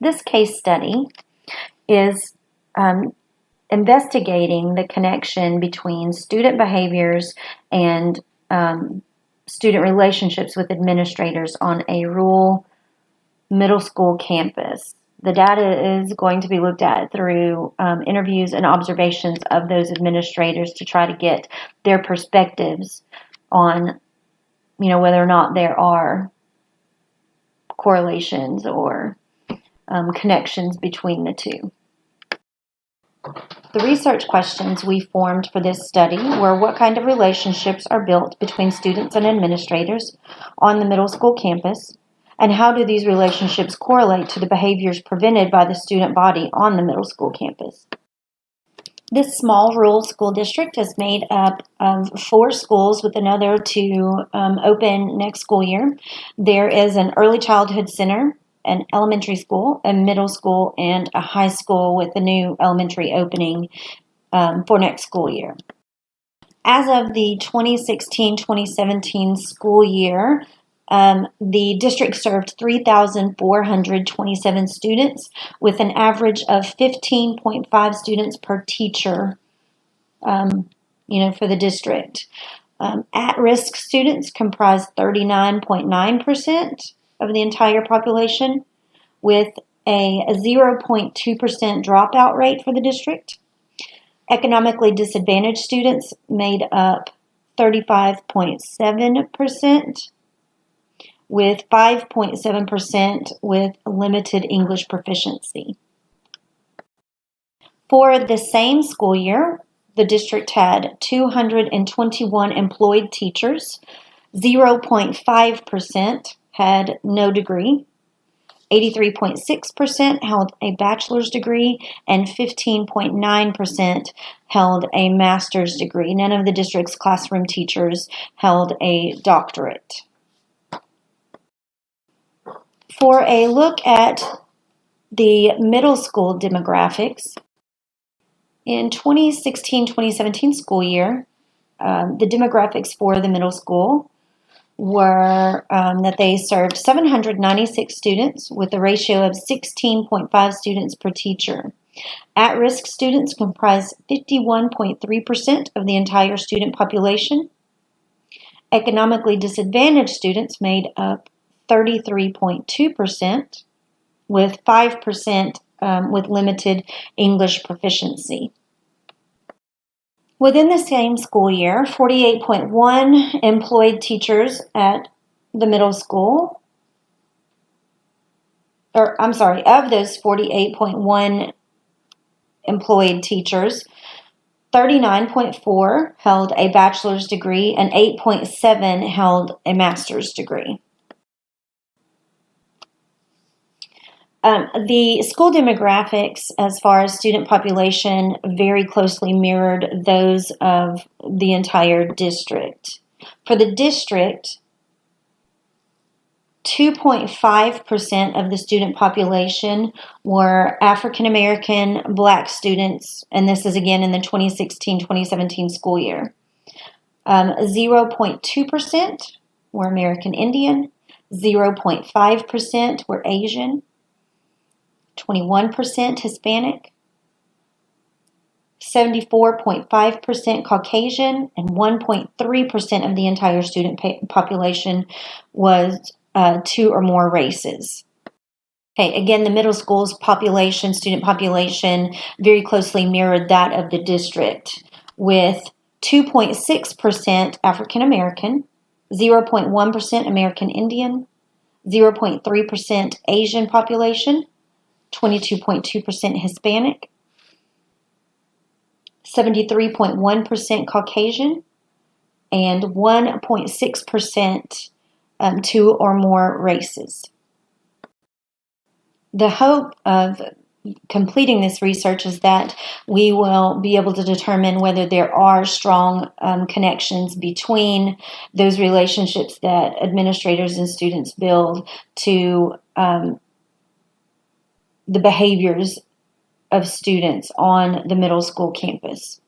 This case study is investigating the connection between student behaviors and student relationships with administrators on a rural middle school campus. The data is going to be looked at through interviews and observations of those administrators to try to get their perspectives on, whether or not there are correlations or connections between the two. The research questions we formed for this study were: what kind of relationships are built between students and administrators on the middle school campus? And how do these relationships correlate to the behaviors presented by the student body on the middle school campus? This small rural school district is made up of 4 schools with another to open next school year. There is an early childhood center, an elementary school, a middle school, and a high school with a new elementary opening for next school year. As of the 2016-2017 school year, the district served 3,427 students with an average of 15.5 students per teacher, for the district. At-risk students comprise 39.9% of the entire population, with a 0.2% dropout rate for the district. Economically disadvantaged students made up 35.7%, with 5.7% with limited English proficiency. For the same school year, the district had 221 employed teachers, 0.5% had no degree, 83.6% held a bachelor's degree, and 15.9% held a master's degree. None of the district's classroom teachers held a doctorate. For a look at the middle school demographics, in 2016-2017 school year, the demographics for the middle school were that they served 796 students with a ratio of 16.5 students per teacher. At-risk students comprise 51.3% of the entire student population. Economically disadvantaged students made up 33.2%, with 5% with limited English proficiency. Within the same school year, 48.1 employed teachers at the middle school, of those 48.1 employed teachers, 39.4 held a bachelor's degree and 8.7 held a master's degree. The school demographics, as far as student population, very closely mirrored those of the entire district. For the district, 2.5% of the student population were African American Black students, and this is again in the 2016-2017 school year. 0.2% were American Indian, 0.5% were Asian, 21% Hispanic, 74.5% Caucasian, and 1.3% of the entire student population was 2 or more races. Okay, again, the middle school's student population, very closely mirrored that of the district, with 2.6% African American, 0.1% American Indian, 0.3% Asian population, 22.2% Hispanic, 73.1% Caucasian, and 1.6% 2 or more races. The hope of completing this research is that we will be able to determine whether there are strong connections between those relationships that administrators and students build to the behaviors of students on the middle school campus.